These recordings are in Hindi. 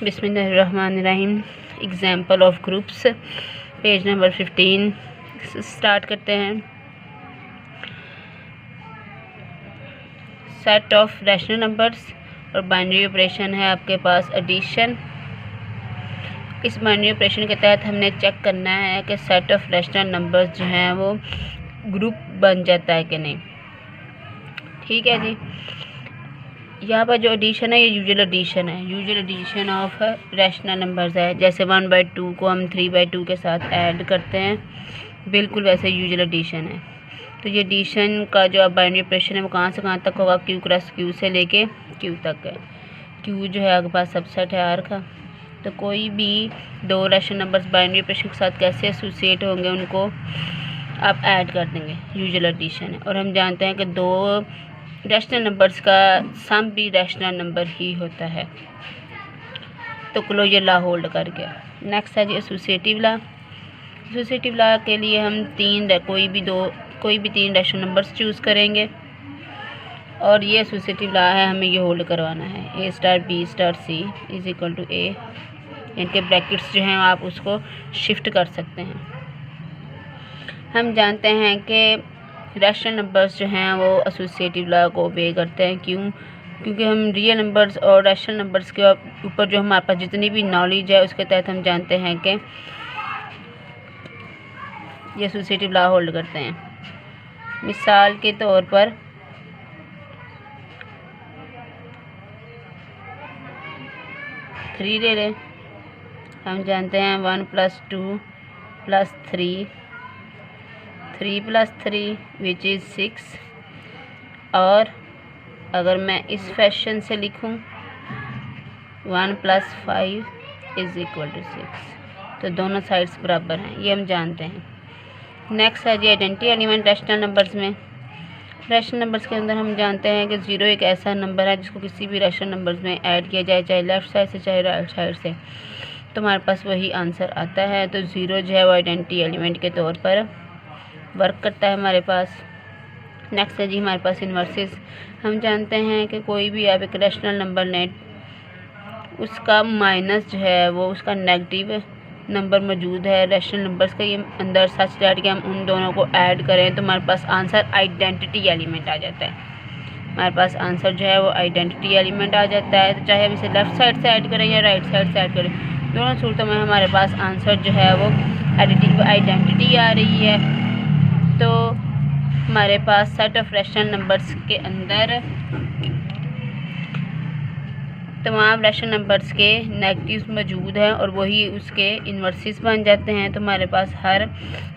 बिस्मिल्लाहिर्रहमानिर्रहीम। Example of groups, page number 15 start करते हैं। सेट ऑफ रैशनल नंबर्स और बाइनरी ऑपरेशन है आपके पास एडिशन। इस बाइनरी ऑपरेशन के तहत हमने चेक करना है कि सेट ऑफ रैशनल नंबर्स जो हैं वो ग्रुप बन जाता है कि नहीं। ठीक है जी। यहाँ पर जो एडिशन है ये यूजुअल एडिशन है, usual addition of rational numbers है। जैसे 1/2 को हम 3/2 के साथ ऐड करते हैं, बिल्कुल वैसे यूजुअल एडिशन है। तो ये एडिशन का जो बाइनरी ऑपरेशन है वो कहाँ से कहाँ तक होगा, क्यू क्रॉस क्यू से लेके क्यू तक है। क्यू जो है आपके पास सबसेट है आर का। तो कोई भी दो रैशनल नंबर्स बाइनरी ऑपरेशन के साथ कैसे एसोसिएट होंगे उनको आप ऐड कर देंगे, यूजुअल एडिशन है। और हम जानते हैं कि दो रैशनल नंबर्स का सम भी रैशनल नंबर ही होता है। तो क्लोजर लॉ होल्ड कर गया। नेक्स्ट है जी एसोसिएटिव लॉ। एसोसिएटिव लॉ के लिए हम कोई भी तीन रैशनल नंबर्स चूज़ करेंगे और ये एसोसिएटिव लॉ है, हमें ये होल्ड करवाना है। A star B star C is equal to A। इनके ब्रैकेट्स जो हैं आप उसको शिफ्ट कर सकते हैं। हम जानते हैं कि रैशनल नंबर्स जो हैं वो एसोसिएटिव लॉ को ओबे करते हैं। क्यों? क्योंकि हम रियल नंबर्स और रैशनल नंबर्स के ऊपर जो हमारे पास जितनी भी नॉलेज है उसके तहत हम जानते हैं कि ये एसोसिएटिव लॉ होल्ड करते हैं। मिसाल के तौर पर थ्री ले लें। हम जानते हैं 1 + 2 + 3 + 3 विच इज़ 6। और अगर मैं इस फैशन से लिखूं 1 + 5 इज़ इक्वल टू 6, तो दोनों साइड्स बराबर हैं, ये हम जानते हैं। नेक्स्ट है जी आइडेंटिटी एलिमेंट रैशनल नंबर्स में। रैशनल नंबर्स के अंदर हम जानते हैं कि 0 एक ऐसा नंबर है जिसको किसी भी रैशनल नंबर्स में ऐड किया जाए, चाहे लेफ़्ट साइड से चाहे राइट साइड से, तो हमारे पास वही आंसर आता है। तो 0 जो है वो आइडेंटिटी एलिमेंट के तौर पर वर्क करता है हमारे पास। नेक्स्ट है जी हमारे पास इन्वर्सेस। हम जानते हैं कि कोई भी आप एक रैशनल नंबर लें, उसका माइनस जो है वो उसका नेगेटिव नंबर मौजूद है रैशनल नंबर्स के अंदर, सच दैट कि हम उन दोनों को ऐड करें तो हमारे पास आंसर आइडेंटिटी एलिमेंट आ जाता है। हमारे पास आंसर जो है वो आइडेंटिटी एलिमेंट आ जाता है। तो चाहे हम इसे लेफ़्ट साइड से ऐड करें या राइट साइड से ऐड करें, दोनों सूरतों में हमारे पास आंसर जो है वो आइडेंटिटी आ रही है। तो हमारे पास सेट ऑफ रैशनल नंबर्स के अंदर तमाम रैशनल नंबर्स के नेगेटिव्स मौजूद हैं और वही उसके इन्वर्सेस बन जाते हैं। तो हमारे पास हर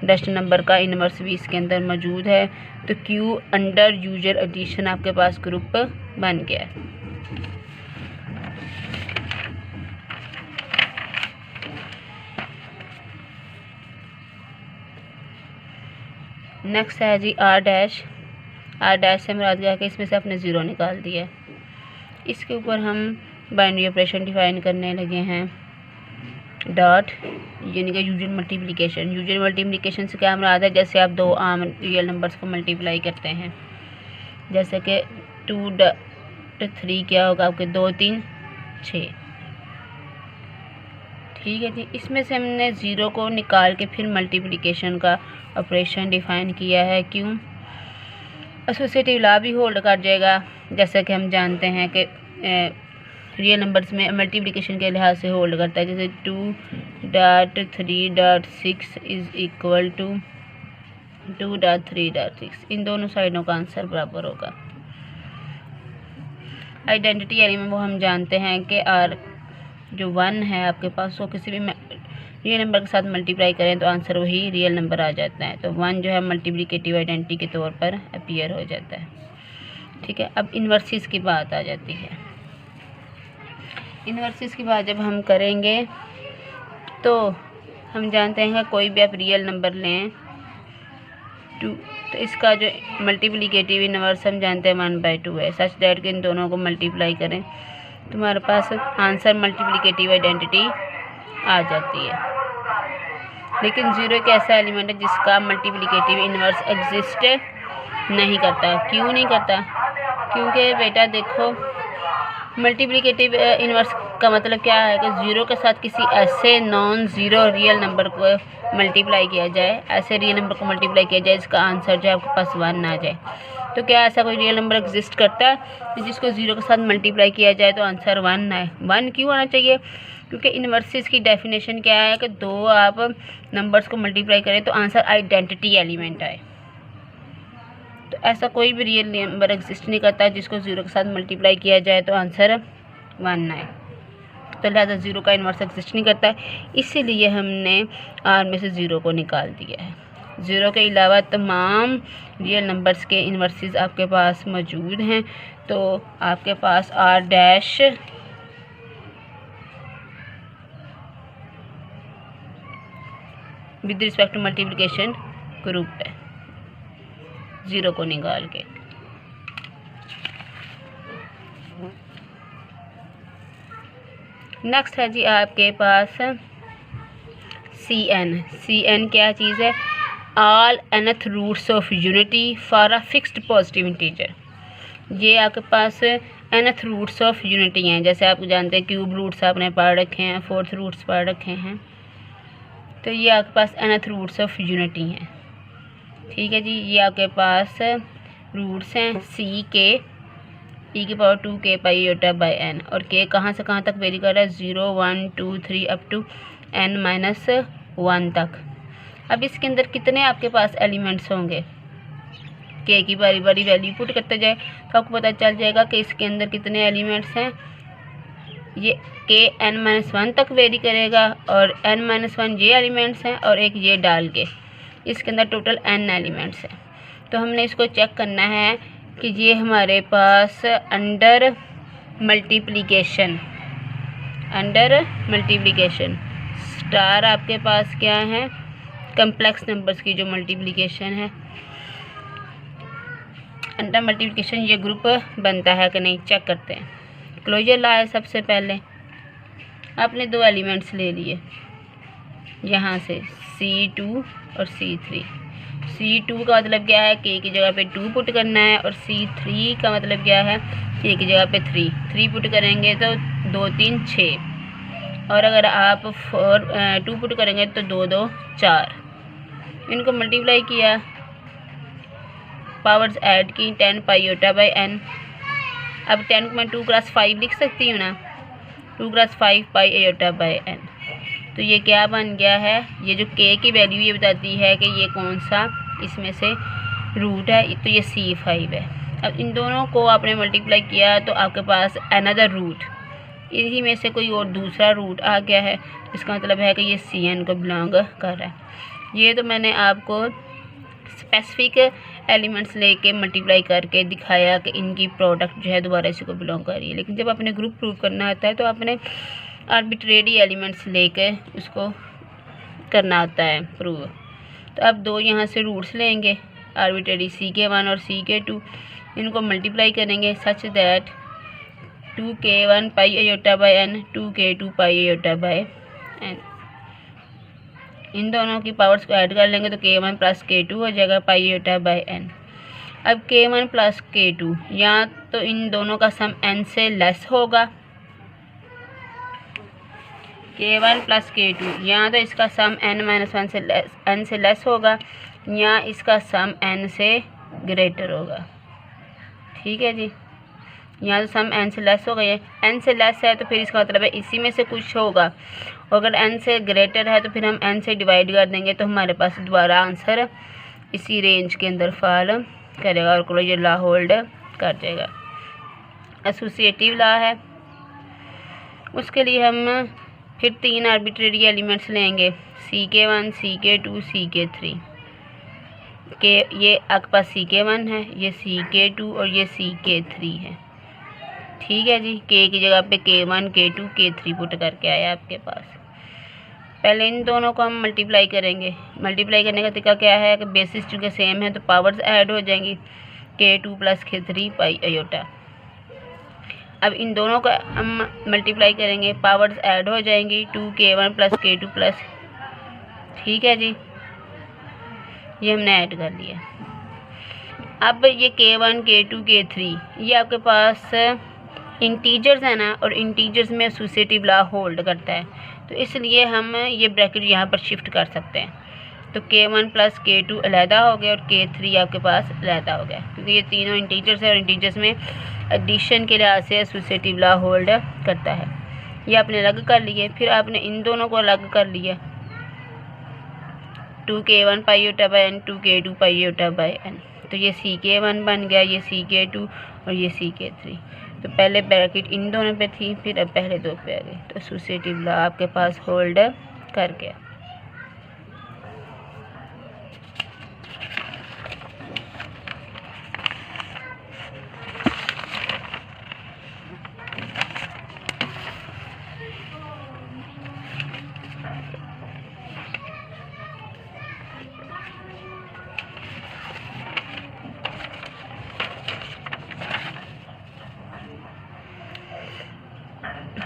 रैशनल नंबर का इन्वर्स भी इसके अंदर मौजूद है। तो Q अंडर यूजुअल एडिशन आपके पास ग्रुप बन गया है। नेक्स्ट है जी R डैश। R डैश से मुराद क्या है कि इसमें से आपने 0 निकाल दिया है। इसके ऊपर हम बाइनरी ऑपरेशन डिफाइन करने लगे हैं। डॉट यानी कि यूजुअल मल्टीप्लिकेशन। यूजुअल मल्टीप्लिकेशन से क्या मुराद है, जैसे आप दो आम रियल नंबर्स को मल्टीप्लाई करते हैं, जैसे कि 2 × 3 क्या होगा आपके 2 × 3 = 6। ठीक है जी। इसमें से हमने 0 को निकाल के फिर मल्टीप्लिकेशन का ऑपरेशन डिफाइन किया है। क्यों? एसोसिएटिव लॉ भी होल्ड कर जाएगा, जैसे कि हम जानते हैं कि रियल नंबर्स में मल्टीप्लिकेशन के लिहाज से होल्ड करता है। जैसे 2.3.6 इज़ इक्वल टू 2.3.6, इन दोनों साइडों का आंसर बराबर होगा। आइडेंटिटी एलिमेंट वो हम जानते हैं कि आर जो 1 है आपके पास, वो किसी भी रियल नंबर के साथ मल्टीप्लाई करें तो आंसर वही रियल नंबर आ जाता है। तो 1 जो है मल्टीप्लिकेटिव आइडेंटिटी के तौर पर अपीयर हो जाता है। ठीक है। अब इन्वर्सेस की बात आ जाती है। इन्वर्सेस की बात जब हम करेंगे तो हम जानते हैं कि कोई भी आप रियल नंबर लें 2, तो इसका जो मल्टीप्लिकेटिव इन्वर्स हम जानते हैं 1/2 है, सच दैट कि इन दोनों को मल्टीप्लाई करें तो हमारे पास आंसर मल्टीप्लिकेटिव आइडेंटिटी आ जाती है। लेकिन 0 एक ऐसा एलिमेंट है जिसका मल्टीप्लिकेटिव इन्वर्स एग्जिस्ट नहीं करता। क्यों नहीं करता? क्योंकि बेटा देखो मल्टीप्लिकेटिव इन्वर्स का मतलब क्या है कि ज़ीरो के साथ किसी ऐसे नॉन ज़ीरो रियल नंबर को मल्टीप्लाई किया जाए, ऐसे रियल नंबर को मल्टीप्लाई किया जाए जिसका आंसर जो है आपके पास 1 ना जाए। तो क्या ऐसा कोई रियल नंबर एग्जिस्ट करता है जिसको ज़ीरो के साथ मल्टीप्लाई किया जाए तो आंसर 1 ना आए? 1 क्यों आना चाहिए? क्योंकि इन्वर्सिस की डेफिनेशन क्या है कि दो आप नंबर्स को मल्टीप्लाई करें तो आंसर आइडेंटिटी एलिमेंट आए। तो ऐसा कोई भी रियल नंबर एग्जिस्ट नहीं करता जिसको ज़ीरो के साथ मल्टीप्लाई किया जाए तो आंसर 1 ना आए। तो लिहाजा ज़ीरो का इन्वर्स एग्जिस्ट नहीं करता है, इसीलिए हमने आर में से ज़ीरो को निकाल दिया है। ज़ीरो के अलावा तमाम रियल नंबर्स के इन्वर्सेस आपके पास मौजूद हैं। तो आपके पास R dash with respect to multiplication group है ज़ीरो को निकाल के। नेक्स्ट है जी आपके पास CN क्या चीज़ है? All nth roots of unity for a fixed positive integer. ये आपके पास nth रूट्स ऑफ यूनिटी हैं। जैसे आप जानते हैं क्यूब रूट्स आपने पढ़ रखे हैं, फोर्थ रूट्स पढ़ रखे हैं, तो ये आपके पास nth रूट्स ऑफ यूनिटी हैं। ठीक है जी, ये आपके पास रूट्स हैं सी के e⁻2k pi iota by n, और k कहाँ से कहाँ तक वेरी कर रहा है? 0 1 2 3 अप टू n-1 तक। अब इसके अंदर कितने आपके पास एलिमेंट्स होंगे? k की बारी बारी वैल्यू पुट करते जाए तो आपको पता चल जाएगा कि इसके अंदर कितने एलिमेंट्स हैं। ये k n-1 तक वेरी करेगा और n-1 ये एलिमेंट्स हैं और एक ये डाल के इसके अंदर टोटल n एलिमेंट्स हैं। तो हमने इसको चेक करना है कि ये हमारे पास अंडर मल्टीप्लिकेशन स्टार आपके पास क्या है? कम्प्लेक्स नंबर्स की जो मल्टीप्लिकेशन है, अंडर मल्टीप्लिकेशन ये ग्रुप बनता है कि नहीं, चेक करते हैं। क्लोजर लॉ है, सबसे पहले आपने दो एलिमेंट्स ले लिए यहाँ से C2 और C3। C2 का मतलब क्या है? k की जगह पे 2 पुट करना है, और C3 का मतलब क्या है? k की जगह पे 3 पुट करेंगे तो 2 3 6, और अगर आप 2 पुट करेंगे तो 2 2 4। इनको मल्टीप्लाई किया, पावर्स ऐड की, 10 पाई आयोटा बाई n। अब 10 को मैं 2 क्रॉस 5 लिख सकती हूँ ना, 2 cross 5 pi iota by n। तो ये क्या बन गया है? ये जो k की वैल्यू ये बताती है कि ये कौन सा इसमें से रूट है, तो ये C5 है। अब इन दोनों को आपने मल्टीप्लाई किया तो आपके पास अनदर रूट, इन्हीं में से कोई और दूसरा रूट आ गया है, इसका मतलब है कि ये CN को बिलोंग कर रहा है। ये तो मैंने आपको स्पेसिफिक एलिमेंट्स लेके मल्टीप्लाई करके दिखाया कि इनकी प्रोडक्ट जो है दोबारा इसी को बिलोंग कर रही है। लेकिन जब आपने ग्रुप प्रूव करना होता है तो आपने आर्बिट्रेरी एलिमेंट्स लेके उसको करना होता है प्रूव। तो अब दो यहाँ से रूट्स लेंगे आर्बिट्रेरी CK1 और CK2, इनको मल्टीप्लाई करेंगे such that 2k1 pi iota by n 2k2 pi iota by n। इन दोनों की पावर्स को ऐड कर लेंगे तो k1 प्लस k2 हो जाएगा पाई आयोटा बाई n। अब k1 प्लस k2 या तो इन दोनों का सम n से लेस होगा, k1 प्लस k2 या तो इसका सम n से लेस होगा, या इसका सम n से ग्रेटर होगा। ठीक है जी, यहाँ तो सम n से लेस होगा, ये n से लेस है तो फिर इसका मतलब है इसी में से कुछ होगा, और अगर n से ग्रेटर है तो फिर हम n से डिवाइड कर देंगे तो हमारे पास दोबारा आंसर इसी रेंज के अंदर फॉल करेगा और क्लोजर लॉ होल्ड कर जाएगा। एसोसिएटिव लॉ है, उसके लिए हम फिर 3 आर्बिट्रेरी एलिमेंट्स लेंगे CK1 CK2 CK3 के, ये आपके पास CK1 है, ये CK2 और ये CK3 है। ठीक है जी, k की जगह पे k1 k2 k3 पुट करके आया आपके पास। पहले इन दोनों को हम मल्टीप्लाई करेंगे। मल्टीप्लाई करने का तरीका क्या है कि बेसिस चूँकि सेम है तो पावर्स ऐड हो जाएंगी, k2 प्लस k3 पाई आयोटा। अब इन दोनों का हम मल्टीप्लाई करेंगे, पावर्स ऐड हो जाएंगी, 2k1 प्लस k2 प्लस। ठीक है जी, ये हमने ऐड कर लिया। अब ये k1 k2 k3 ये आपके पास इंटीजर्स है ना, और इंटीजर्स में एसोसिएटिव लॉ होल्ड करता है, तो इसलिए हम ये ब्रैकेट यहाँ पर शिफ्ट कर सकते हैं। तो K1 प्लस K2 अलहदा हो गया और K3 आपके पास अलहदा हो गया, क्योंकि ये तीनों इंटीजर्स है और इंटीजर्स में एडिशन के लिहाज से एसोसिएटिव लॉ होल्ड करता है। ये आपने अलग कर लिए, फिर आपने इन दोनों को अलग कर लिया, 2K1 पाई ओटा बाई n, 2K2 पाई ओटा बाई n, तो ये CK1 बन गया, ये CK2 और ये CK3। तो पहले ब्रैकेट इन दोनों पे थी, फिर अब पहले दो पे आ गई, तो एसोसिएटिव लॉ आपके पास होल्ड कर गया।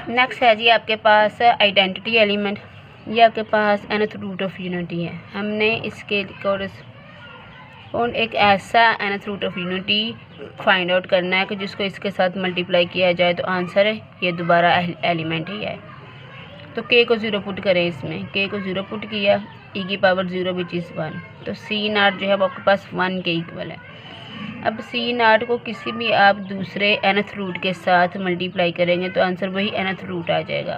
नेक्स्ट है जी आपके पास आइडेंटिटी एलिमेंट। ये आपके पास nth रूट ऑफ यूनिटी है। हमने इसके कोरेस्पोंड एक ऐसा nth root of unity find out करना है कि जिसको इसके साथ मल्टीप्लाई किया जाए तो आंसर है ये दोबारा एलिमेंट ही है। तो k को 0 पुट करें, इसमें k को 0 पुट किया, e की पावर 0 विच इज़ 1, तो C0 जो है वो आपके पास 1 के इक्वल है। अब C0 को किसी भी आप दूसरे nth रूट के साथ मल्टीप्लाई करेंगे तो आंसर वही nth रूट आ जाएगा।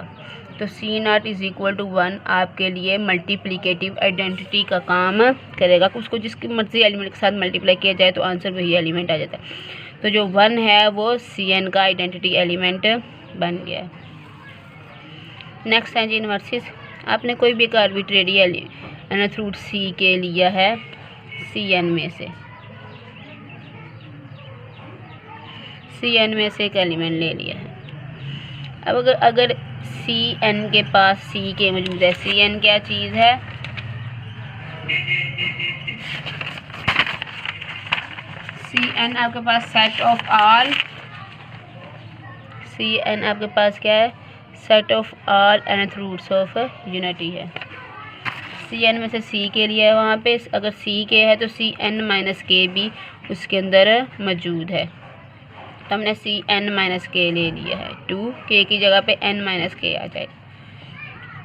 तो C0 इज़ इक्वल टू 1 आपके लिए मल्टीप्लिकेटिव आइडेंटिटी का काम करेगा। उसको जिसकी मर्जी एलिमेंट के साथ मल्टीप्लाई किया जाए तो आंसर वही एलिमेंट आ जाता है। तो जो 1 है वो Cn का आइडेंटिटी एलिमेंट बन गया। नेक्स्ट है जी इन्वर्सिस। आपने कोई भी एक आर्बिट्रेरी nth रूट C के लिया है Cn में से, Cn में से एक एलिमेंट ले लिया है। अब अगर Cn के पास Ck मौजूद है, Cn क्या चीज़ है? Cn आपके पास सेट ऑफ ऑल, Cn आपके पास क्या है? Set of all nth roots of unity है। Cn में से C के लिए है, वहाँ पे अगर C के है तो Cn माइनस के भी उसके अंदर मौजूद है। तो हमने Cn माइनस के ले लिया है, 2k की जगह पे n माइनस के आ जाए।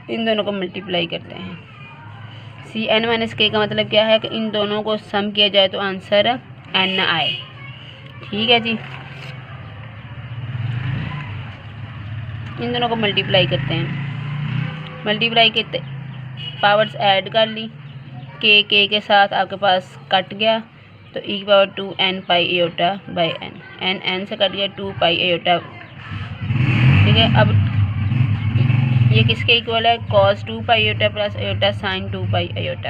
इन दोनों को मल्टीप्लाई करते हैं। Cn माइनस के का मतलब क्या है कि इन दोनों को सम किया जाए तो आंसर n आए। ठीक है जी, इन दोनों को मल्टीप्लाई करते हैं। मल्टीप्लाई करते पावर्स ऐड कर ली, k के साथ आपके पास कट गया, तो e की power 2 n pi aorta by n, n से कट गया 2 पाई एयोटा। ठीक है, अब ये किसके इक्वल है? cos 2 पाई एयोटा प्लस एयोटा साइन 2 पाई एयोटा।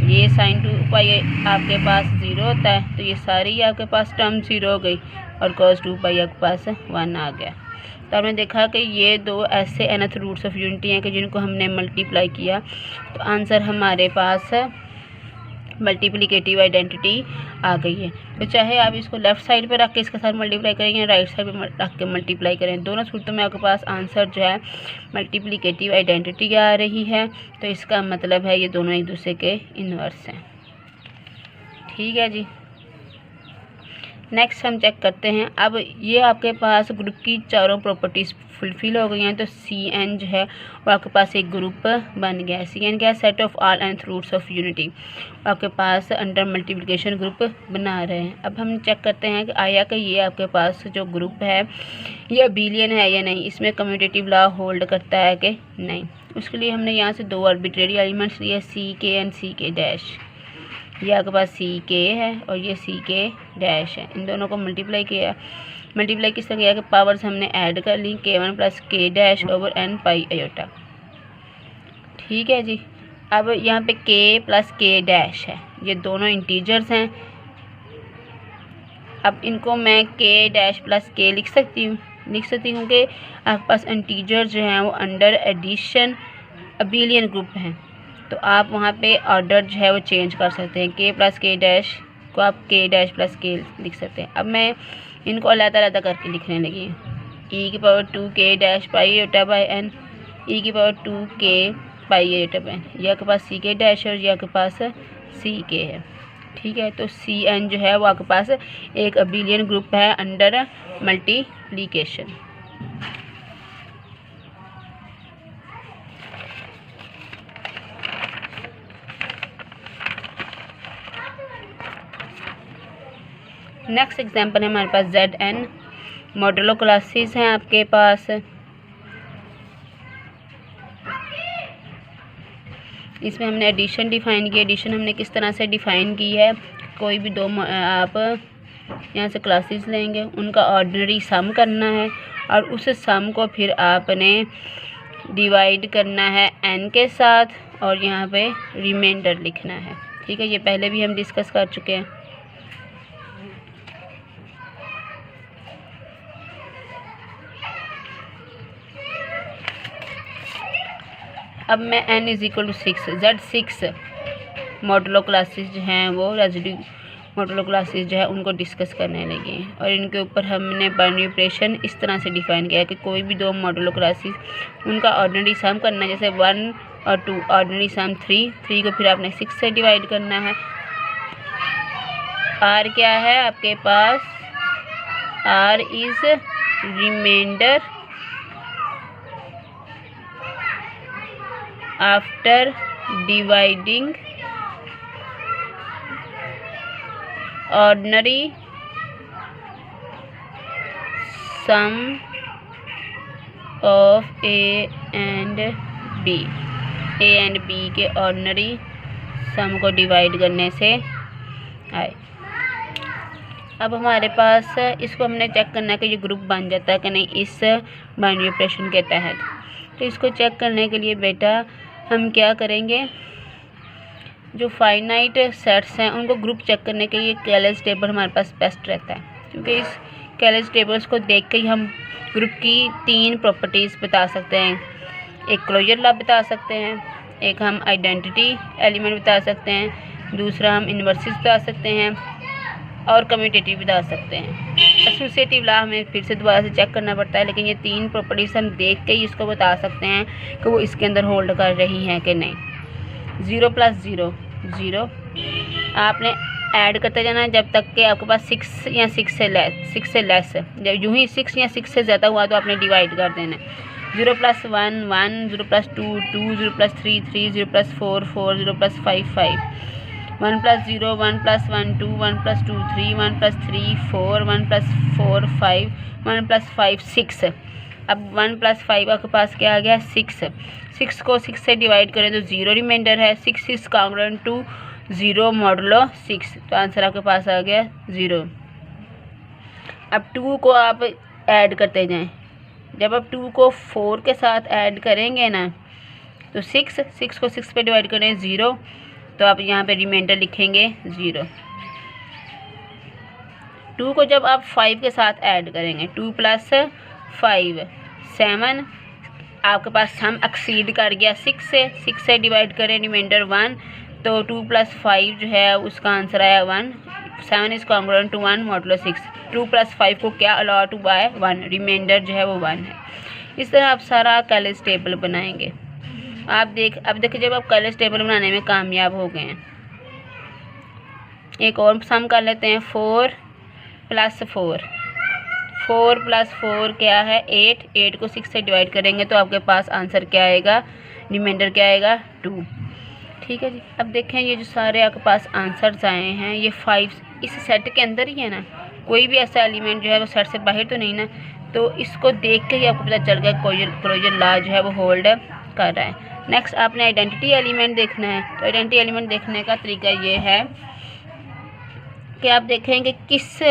ये साइन 2 पाई आपके पास 0 होता है, तो ये सारी आपके पास टर्म 0 हो गई और cos 2 पाई आपके पास 1 आ गया। तो आपने देखा कि ये दो ऐसे nth रूट्स ऑफ यूनिटी हैं कि जिनको हमने मल्टीप्लाई किया तो आंसर हमारे पास मल्टीप्लिकेटिव आइडेंटिटी आ गई है। तो चाहे आप इसको लेफ़्ट साइड पे रख के इसके साथ मल्टीप्लाई करेंगे, राइट साइड पे रख के मल्टीप्लाई करें, दोनों सूरतों में आपके पास आंसर जो है मल्टीप्लिकेटिव आइडेंटिटी आ रही है। तो इसका मतलब है ये दोनों एक दूसरे के इन्वर्स हैं। ठीक है जी, नेक्स्ट हम चेक करते हैं। अब ये आपके पास ग्रुप की चारों प्रॉपर्टीज़ फुलफिल हो गई हैं, तो Cn जो है वो आपके पास एक ग्रुप बन गया है। Cn क्या है? Set of all nth roots of unity, आपके पास अंडर मल्टीप्लिकेशन ग्रुप बना रहे हैं। अब हम चेक करते हैं कि आया कि ये आपके पास जो ग्रुप है ये अबेलियन है या नहीं, इसमें कम्यूटेटिव लॉ होल्ड करता है कि नहीं। उसके लिए हमने यहाँ से दो आर्बिट्रेरी एलिमेंट्स लिए, Ck एंड Ck डैश। ये आपके पास Ck है और ये Ck डैश है। इन दोनों को मल्टीप्लाई किया। मल्टीप्लाई किस तरह किया कि पावर्स हमने ऐड कर ली, K1 plus K dash over n पाई एयोटा। ठीक है जी, अब यहाँ पे K प्लस K डैश है, ये दोनों इंटीजर्स हैं। अब इनको मैं K डैश प्लस K लिख सकती हूँ कि आपके पास इंटीजर जो हैं वो अंडर एडिशन अबेलियन ग्रुप हैं। तो आप वहाँ पे ऑर्डर जो है वो चेंज कर सकते हैं। K प्लस K डैश को आप K डैश प्लस K लिख सकते हैं। अब मैं इनको अलग-अलग करके लिखने लगी। e की power 2k dash pi aorta by n, e की power 2k pi aorta by n। ये आपके पास Ck डैश है और ये आपके पास Ck है। ठीक है। तो CN जो है वो आपके पास एक अबिलियन ग्रुप है अंडर मल्टीप्लिकेशन। नेक्स्ट एग्जांपल है हमारे पास ZN मॉडुलो क्लासेस हैं आपके पास। इसमें हमने एडिशन डिफाइन की। एडिशन हमने किस तरह से डिफाइन की है, कोई भी दो आप यहाँ से क्लासेस लेंगे, उनका ऑर्डिनरी सम करना है और उस सम को फिर आपने डिवाइड करना है n के साथ और यहाँ पे रिमाइंडर लिखना है। ठीक है, ये पहले भी हम डिस्कस कर चुके हैं। अब मैं n = 6 Z6 मॉडुलो क्लासेस जो हैं वो रेजिड्यू मॉडुलो क्लासेस जो है उनको डिस्कस करने लगे हैं और इनके ऊपर हमने बाइनरी ऑपरेशन इस तरह से डिफाइन किया है कि कोई भी दो मॉडुलो क्लासेस उनका ऑर्डिनरी सम करना है, जैसे 1 और 2, ऑर्डिनरी सम 3 को फिर आपने 6 से डिवाइड करना है। R क्या है आपके पास, R is reminder after dividing ordinary sum of A and B। A and B के ऑर्डिनरी सम को डिवाइड करने से आए। अब हमारे पास इसको हमने चेक करना है कि ये ग्रुप बन जाता है कि नहीं इस बाइनरी ऑपरेशन के तहत। तो इसको चेक करने के लिए बेटा हम क्या करेंगे, जो फाइनाइट सेट्स हैं उनको ग्रुप चेक करने के लिए कैलेज टेबल हमारे पास बेस्ट रहता है, क्योंकि इस कैलेज टेबल्स को देख के ही हम ग्रुप की 3 प्रॉपर्टीज़ बता सकते हैं। एक क्लोजर लॉ बता सकते हैं, एक हम आइडेंटिटी एलिमेंट बता सकते हैं, दूसरा हम इन्वर्सिस बता सकते हैं और कम्यूटेटिव बता सकते हैं। एसोसिएटिव लॉ हमें फिर से दोबारा से चेक करना पड़ता है, लेकिन ये 3 प्रॉपर्टीज़ हम देख के ही इसको बता सकते हैं कि वो इसके अंदर होल्ड कर रही हैं कि नहीं। 0 + 0 0, आपने ऐड करते जाना है जब तक कि आपके पास 6 या 6 से लेस है। जब यूँ ही 6 या 6 से ज़्यादा हुआ तो आपने डिवाइड कर देना है। 0 + 1 1, 0 + 2 2, 0 + 3 3, 0 + 4 4, 0 + 5 5, 1 + 0 1 + 1 2, 1 + 2 3, 1 + 3 4, 1 + 4 5, 1 + 5 6। अब 1 + 5 आपके पास क्या आ गया 6। 6 को 6 से डिवाइड करें तो 0 रिमाइंडर है। 6 इज़ कॉन्ग्रुएंट टू 0 मॉडुलो 6, तो आंसर आपके पास आ गया 0। अब 2 को आप ऐड करते जाएं। जब आप 2 को 4 के साथ ऐड करेंगे ना तो 6 को 6 पे डिवाइड करें 0, तो आप यहाँ पे रिमाइंडर लिखेंगे 0। 2 को जब आप 5 के साथ ऐड करेंगे 2 + 5 7, आपके पास सम एक्सीड कर गया 6 से डिवाइड करें रिमाइंडर 1, तो 2 + 5 जो है उसका आंसर आया 1। 7 इज़ कॉन्ग्रुएंट टू 1 मॉडुलो 6। 2 + 5 को क्या अलॉट हुआ है 1, रिमाइंडर जो है वो 1 है। इस तरह आप सारा कैलेज टेबल बनाएंगे। अब देखिए जब आप कैलेज टेबल बनाने में कामयाब हो गए हैं, एक और सम कर लेते हैं। 4 + 4, 4 + 4 क्या है 8। 8 को 6 से डिवाइड करेंगे तो आपके पास आंसर क्या आएगा, रिमाइंडर क्या आएगा 2। ठीक है जी। अब देखें ये जो सारे आपके पास आंसर्स आए हैं ये 5 इस सेट के अंदर ही है ना, कोई भी ऐसा एलिमेंट जो है वो सेट से बाहर तो नहीं ना। तो इसको देख के ही आपको पता चल गया क्लोजर लॉ जो है वो होल्ड कर रहा है। नेक्स्ट आपने आइडेंटिटी एलिमेंट देखना है। तो आइडेंटिटी एलिमेंट देखने का तरीका ये है कि आप देखेंगे किस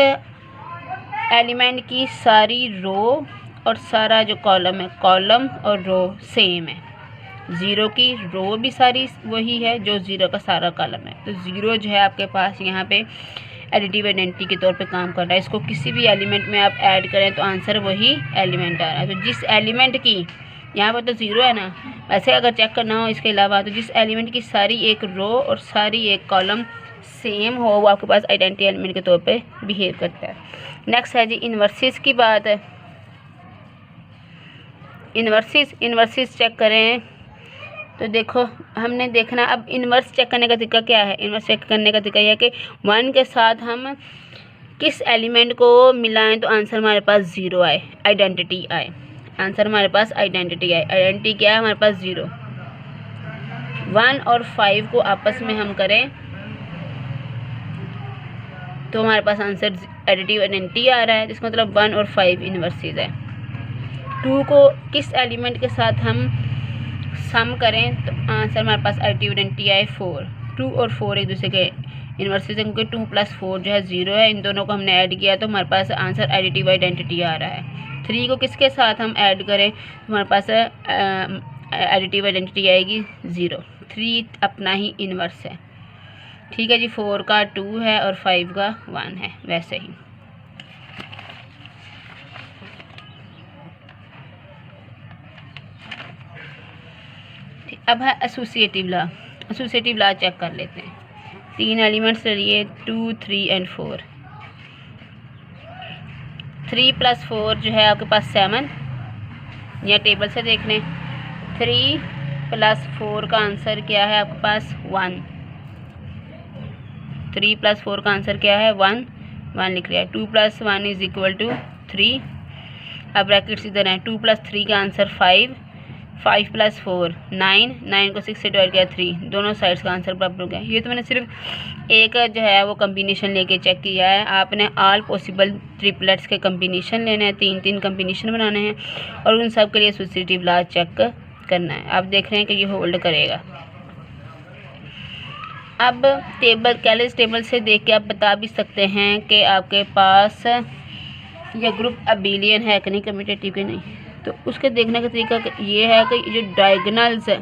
एलिमेंट की सारी रो और सारा जो कॉलम है, कॉलम और रो सेम है। 0 की रो भी सारी वही है जो 0 का सारा कॉलम है। तो 0 जो है आपके पास यहाँ पे एडिटिव आइडेंटिटी के तौर पे काम कर रहा है। इसको किसी भी एलिमेंट में आप ऐड करें तो आंसर वही एलिमेंट आ रहा है। तो जिस एलिमेंट की यहाँ पर तो 0 है ना, वैसे अगर चेक करना हो इसके अलावा तो जिस एलिमेंट की सारी एक रो और सारी एक कॉलम सेम हो वो आपके पास आइडेंटिटी एलिमेंट के तौर पे बिहेव करता है। नेक्स्ट है जी इन्वर्सिस की बात है। इन्वर्सिस चेक करें तो देखो हमने देखना अब इन्वर्स चेक करने का तरीका क्या है। इन्वर्स चेक करने का तरीका यह है कि 1 के साथ हम किस एलिमेंट को मिलाएं तो आंसर हमारे पास 0 आए, आइडेंटिटी आए। आंसर हमारे पास आइडेंटिटी आए। आइडेंटिटी क्या है हमारे पास 0। 1 और 5 को आपस में हम करें तो हमारे पास आंसर एडिटिव आइडेंटिटी आ रहा है, जिसका मतलब 1 और 5 इन्वर्सेस है। 2 को किस एलिमेंट के साथ हम सम करें तो आंसर हमारे पास एडिटिव आइडेंटिटी आए 4। 2 और 4 एक दूसरे के इन्वर्सेस है, क्योंकि 2 + 4 जो है 0 है। इन दोनों को हमने ऐड किया तो हमारे पास आंसर एडिटिव आइडेंटिटी आ रहा है। 3 को किसके साथ हम ऐड करें तो हमारे पास एडिटिव आइडेंटिटी आएगी 0। 3 अपना ही इन्वर्स है। ठीक है जी। 4 का 2 है और 5 का 1 है, वैसे ही। अब है associative law. Associative law check कर लेते हैं। 3 एलिमेंट्स ले लिए 2, 3 एंड 4। 3 + 4 जो है आपके पास 7, या टेबल से देख लें। 3 + 4 का आंसर क्या है आपके पास 1। 3 + 4 का आंसर क्या है 1 लिख लिया है। 2 + 1 = 3। अब ब्रैकेट्स इधर हैं। 2 + 3 का आंसर 5। 5 + 4 9 को 6 से डिवाइड किया 3। दोनों साइड्स का आंसर बराबर हो गया। ये तो मैंने सिर्फ एक जो है वो कम्बिनेशन लेके चेक किया है। आपने ऑल पॉसिबल ट्रिपलेट्स के कम्बिनेशन लेने हैं, 3 कम्बिनेशन बनाने हैं और उन सब के लिए एसोसिएटिव लॉ चेक करना है। आप देख रहे हैं कि ये होल्ड करेगा। अब टेबल कैलेज टेबल से देख के आप बता भी सकते हैं कि आपके पास ये ग्रुप अबिलियन है कि नहीं, कम्यूटेटिव के नहीं। तो उसके देखने का तरीका ये है कि जो डायगोनल्स है,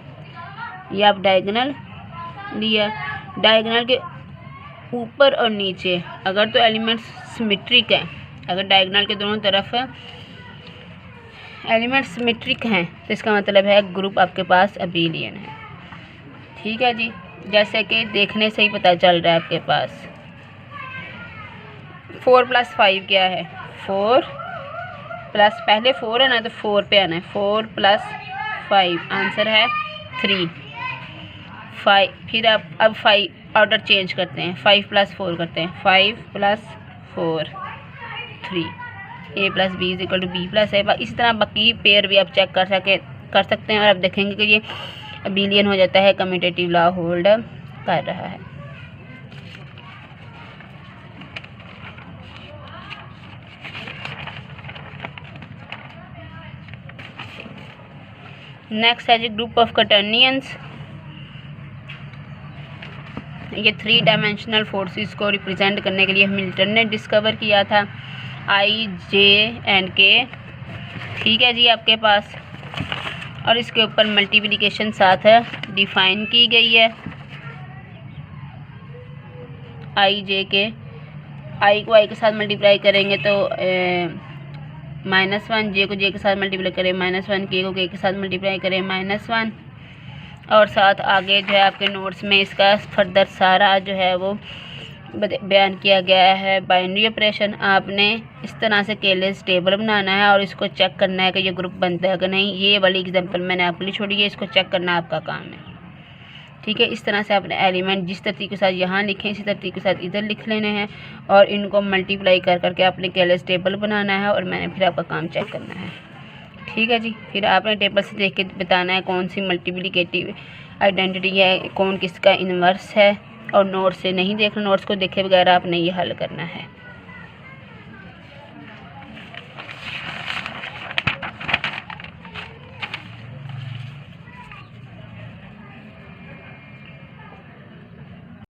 ये आप डायगोनल लिया, डायगोनल के ऊपर और नीचे अगर तो एलिमेंट्स सिमेट्रिक हैं, अगर डायगोनल के दोनों तरफ एलिमेंट्स सिमेट्रिक हैं तो इसका मतलब है ग्रुप आपके पास अबिलियन है। ठीक है जी। जैसे कि देखने से ही पता चल रहा है आपके पास 4 + 5 क्या है 4 प्लस, पहले 4 है ना तो 4 पे आना है। 4 + 5 आंसर है 3। 5 फिर आप अब 5 ऑर्डर चेंज करते हैं, 5 + 4 करते हैं। 5 + 4 3। A + B = B + A। इसी तरह बाकी पेयर भी आप चेक कर सकते हैं और आप देखेंगे कि ये अबिलियन हो जाता है, कम्यूटेटिव लॉ होल्ड कर रहा है। नेक्स्ट है जी ग्रुप ऑफ क्वाटर्नियंस। ये 3 डायमेंशनल फोर्सेस को रिप्रेजेंट करने के लिए मिल्टन ने डिस्कवर किया था, I, J and K। ठीक है जी आपके पास, और इसके ऊपर मल्टीप्लिकेशन साथ डिफाइन की गई है। I, J, K। I को I के साथ मल्टीप्लाई करेंगे तो -1, J को J के साथ मल्टीप्लाई करें -1, K को K के साथ मल्टीप्लाई करें -1। और साथ आगे जो है आपके नोट्स में इसका फर्दर सारा जो है वो बयान किया गया है। बाइनरी ऑपरेशन आपने इस तरह से केलेस टेबल बनाना है और इसको चेक करना है कि ये ग्रुप बनता है कि नहीं। ये वाली एग्जांपल मैंने आपके लिए छोड़ी है, इसको चेक करना आपका काम है। ठीक है। इस तरह से आपने एलिमेंट जिस तरतीब के साथ यहाँ लिखें इसी तरतीब के साथ इधर लिख लेने हैं और इनको मल्टीप्लाई कर करके आपने केलेस टेबल बनाना है और मैंने फिर आपका काम चेक करना है। ठीक है जी। फिर आपने टेबल से देख के बताना है कौन सी मल्टीप्लिकेटिव आइडेंटिटी है, कौन किसका इन्वर्स है, और नोट्स से नहीं देखना, नोट्स को देखे बगैर आपने ये हल करना है।